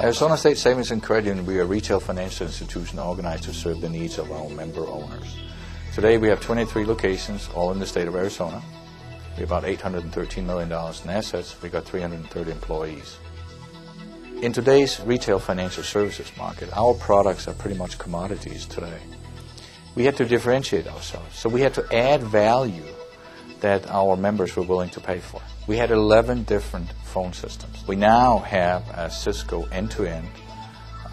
Arizona State Savings and Credit Union, we are a retail financial institution organized to serve the needs of our member owners. Today we have 23 locations, all in the state of Arizona. We have about $813 million in assets. We've got 330 employees. In today's retail financial services market, our products are pretty much commodities today. We had to differentiate ourselves, so we had to add value that our members were willing to pay for. We had 11 different phone systems. We now have a Cisco end-to-end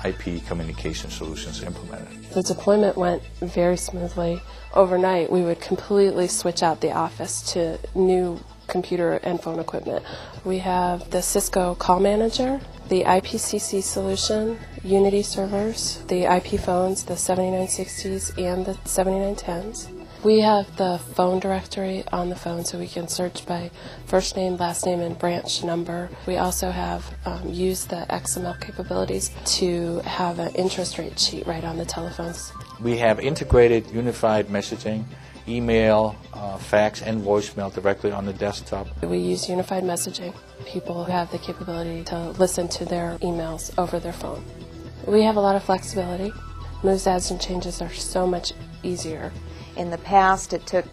IP communication solutions implemented. The deployment went very smoothly. Overnight, we would completely switch out the office to new computer and phone equipment. We have the Cisco Call Manager, the IPCC solution, Unity servers, the IP phones, the 7960s and the 7910s. We have the phone directory on the phone so we can search by first name, last name, and branch number. We also have used the XML capabilities to have an interest rate sheet right on the telephones. We have integrated unified messaging, email, fax, and voicemail directly on the desktop. We use unified messaging. People have the capability to listen to their emails over their phone. We have a lot of flexibility. Moves, adds, and changes are so much easier. In the past, it took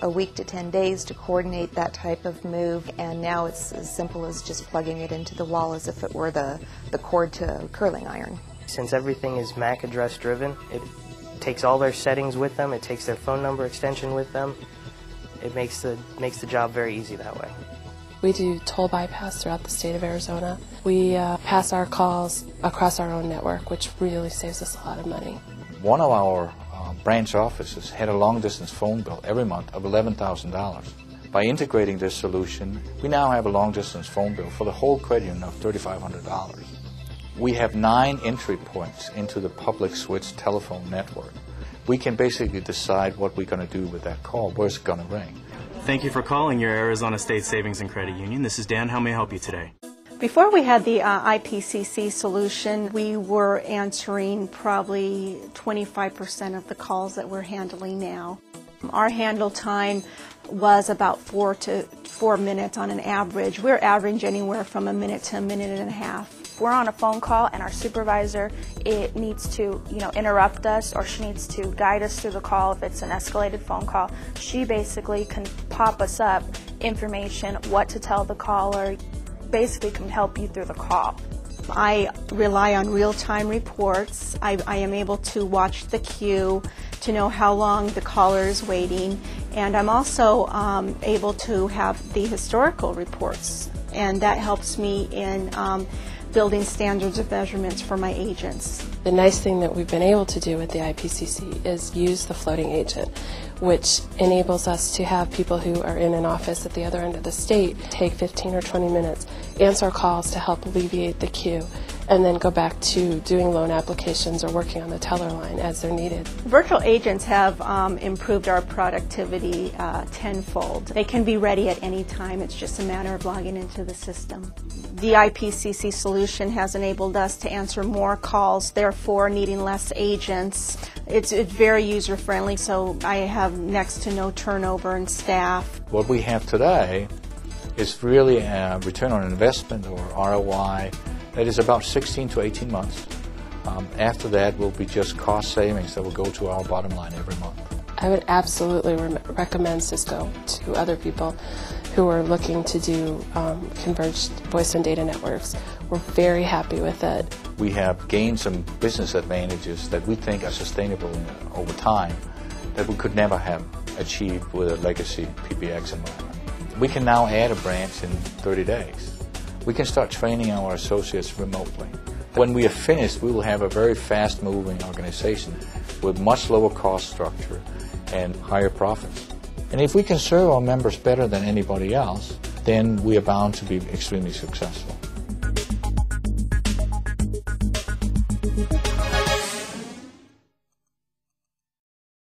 a week to 10 days to coordinate that type of move, and now it's as simple as just plugging it into the wall as if it were the cord to a curling iron. Since everything is MAC address driven, it takes all their settings with them, it takes their phone number extension with them. It makes the job very easy that way. We do toll bypass throughout the state of Arizona. We pass our calls across our own network, which really saves us a lot of money. One of our branch offices had a long-distance phone bill every month of $11,000. By integrating this solution, we now have a long-distance phone bill for the whole credit union of $3,500. We have 9 entry points into the public switch telephone network. We can basically decide what we're going to do with that call, where it's going to ring. Thank you for calling your Arizona State Savings and Credit Union. This is Dan. How may I help you today? Before we had the IPCC solution, we were answering probably 25% of the calls that we're handling now. Our handle time was about 4 to 4 minutes on an average. We're average anywhere from a minute to a minute and a half. We're on a phone call and our supervisor needs to interrupt us, or she needs to guide us through the call if it's an escalated phone call. She basically can pop us up information, what to tell the caller, basically can help you through the call. I rely on real-time reports. I am able to watch the queue to know how long the caller is waiting, and I'm also able to have the historical reports, and that helps me in building standards of measurements for my agents. The nice thing that we've been able to do with the IPCC is use the floating agent, which enables us to have people who are in an office at the other end of the state take 15 or 20 minutes, answer calls to help alleviate the queue, and then go back to doing loan applications or working on the teller line as they're needed. Virtual agents have improved our productivity tenfold. They can be ready at any time. It's just a matter of logging into the system. The IPCC solution has enabled us to answer more calls, therefore needing less agents. It's very user-friendly, so I have next to no turnover in staff. What we have today is really a return on investment, or ROI, that is about 16 to 18 months. After that will be just cost savings that will go to our bottom line every month. I would absolutely recommend Cisco to other people who are looking to do converged voice and data networks. We're very happy with it. We have gained some business advantages that we think are sustainable over time that we could never have achieved with a legacy PBX environment. We can now add a branch in 30 days. We can start training our associates remotely. When we are finished, we will have a very fast-moving organization with much lower cost structure and higher profits. And if we can serve our members better than anybody else, then we are bound to be extremely successful.